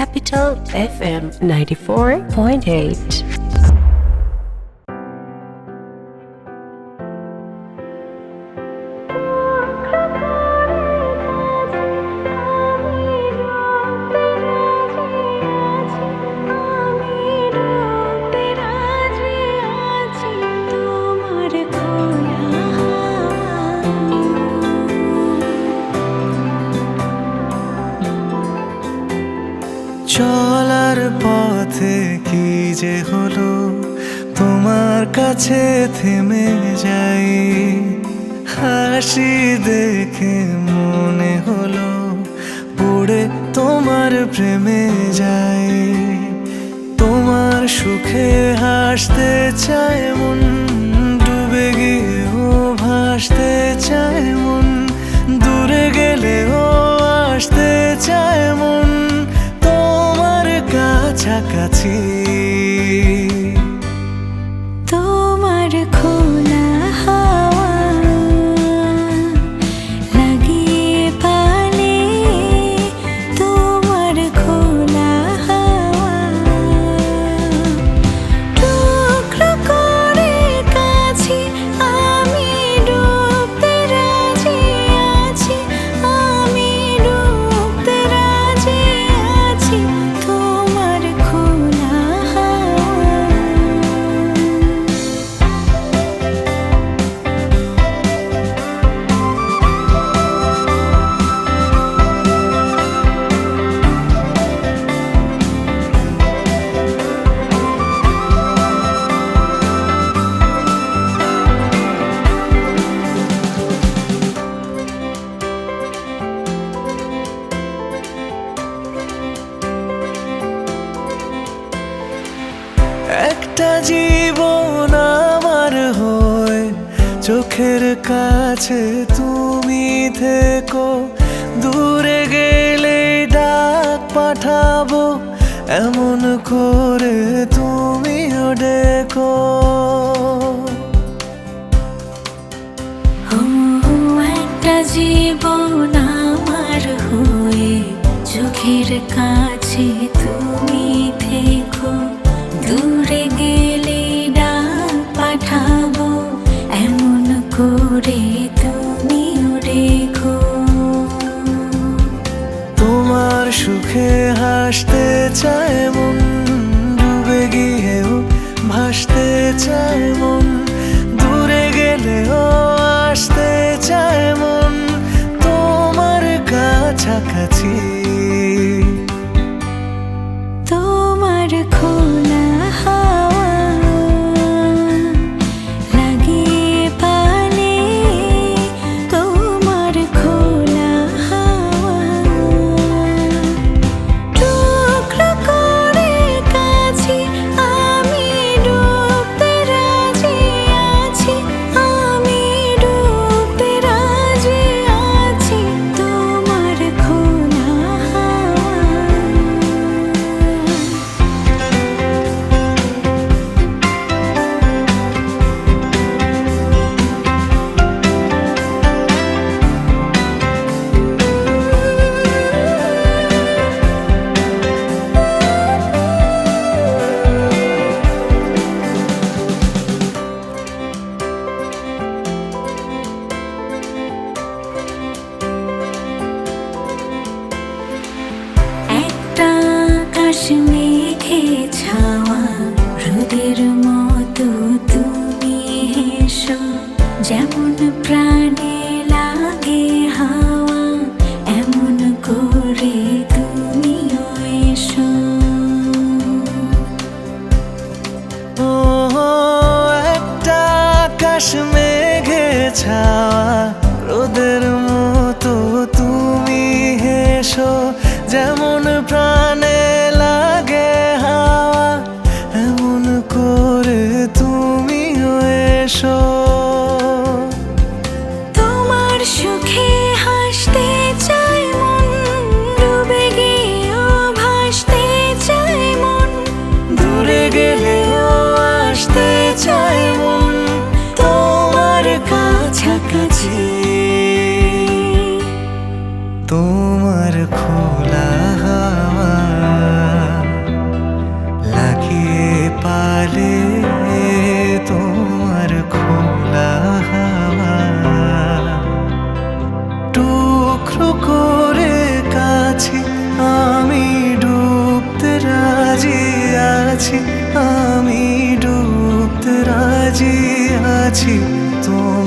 Capital FM 94.8. চলার পথে কি যে হলো, তোমার কাছে থেমে যাই। হাসি দেখে মনে হলো পড়ে তোমার প্রেমে যাই। তোমার সুখে হাসতে চায় মন, ডুবে গিয়েও ভাসতে চায় মন। দূরে গেলেও আসতে চায় মন কাছাকাছি। তোমার খোলা হাওয়া লাগিয়ে পালে, তোমার খোলা হাওয়া টুকরো করে কাছে আমি ডুবতে রাজি আছি, আমি ডুবতে রাজি আছি। একটা জীবন আমার হয়ে চোখের কাছে তুমি থেকো। দূরে গেলে ডাক পাঠাবো, এমন করে তুমিও ডেকো। একটা জীবন আমার হয়ে চোখের কাছে তুমি থেকো। দূরে গেলে ডাক পাঠাবো, এমন করে তুমিও রেখো। তোমার সুখে হাসতে চায় মন, ডুবে গিয়েও ভাসতে চায় মন। দূরে গেলেও আসতে চায় মন তোমার কাছাকাছি। তোমার খোলা হাওয়া লাগিয়ে পালে, তোমার খোলা হাওয়া টুকরো করে কাছে আমি ডুবতে রাজি আছি, আমি ডুবতে রাজি আছি। তোমার খোলা হাওয়া একটা আকাশ মেঘে ছাওয়া, রোদের মতো তুমি হেসো। যেমন প্রাণে লাগে হাওয়া, এমন করে তুমিও এসো। ও একটা আকাশ মেঘে ছাওয়া, রোদের মতো তুমি হেসো। যেমন প্রাণে লাগে হাওয়া, এমন করে আছি তোমার